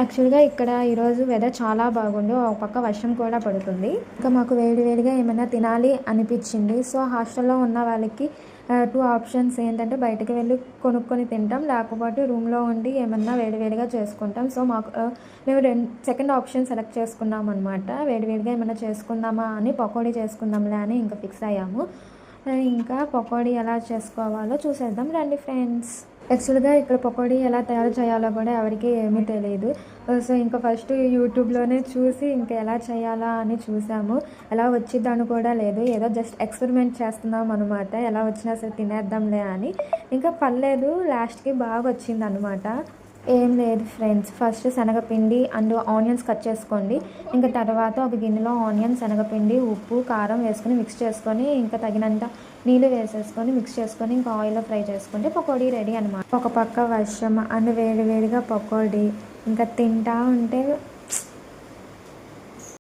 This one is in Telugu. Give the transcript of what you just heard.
యాక్చువల్‌గా ఇక్కడ ఈరోజు వెదర్ చాలా బాగుంది. ఒక పక్క వర్షం కూడా పడుతుంది. ఇంకా మాకు వేడి వేడిగా ఏమైనా తినాలి అనిపిచ్చింది. సో, హాస్టల్‌లో ఉన్న వాళ్ళకి 2 ఆప్షన్స్ ఏంటంటే బయటకి వెళ్ళి కొనుక్కొని తింటాం. లేకపోతే రూమ్‌లో ఉండి ఏమన్నా వేడి వేడిగా చేసుకుంటాం. సో, మేము సెకండ్ ఆప్షన్ సెలెక్ట్ చేసుకున్నామనమాట. వేడి వేడిగా ఏమన్నా చేసుకుందామా అని పకోడీ చేసుకుందాంలే అని ఇంకా ఫిక్స్ అయ్యాము. ఇంకా పకోడీ ఎలా చేసుకోవాలో చూసేద్దాం రండి ఫ్రెండ్స్. యాక్చువల్‌గా ఇక్కడ పకోడీ ఎలా తయారు చేయాలో కూడా ఎవరికీ ఏమీ తెలీదు. సో, ఇంకా ఫస్ట్ యూట్యూబ్‌లోనే చూసి ఇంకా ఎలా చేయాలా అని చూసాము. ఎలా వచ్చిద్దని కూడా లేదు. ఏదో జస్ట్ ఎక్స్పెరిమెంట్ చేస్తున్నాం అనమాట. ఎలా వచ్చినా సరే తినేద్దాంలే అని. ఇంకా పర్లేదు లాస్ట్‌కి బాగా వచ్చిందనమాట. ఏం లేదు ఫ్రెండ్స్, ఫస్ట్ శనగపిండి అండ్ ఆనియన్స్ కట్ చేసుకోండి. ఇంకా తర్వాత ఒక గిన్నెలో ఆనియన్, శనగపిండి, ఉప్పు, కారం వేసుకొని మిక్స్ చేసుకొని ఇంకా తగినంత నీళ్ళు వేసేసుకొని మిక్స్ చేసుకొని ఇంకా ఆయిల్లో ఫ్రై చేసుకుంటే పకోడీ రెడీ అనమాట. ఒక పక్క వర్షం అండ్ వేడి వేడిగా పకోడీ ఇంకా తింటా ఉంటే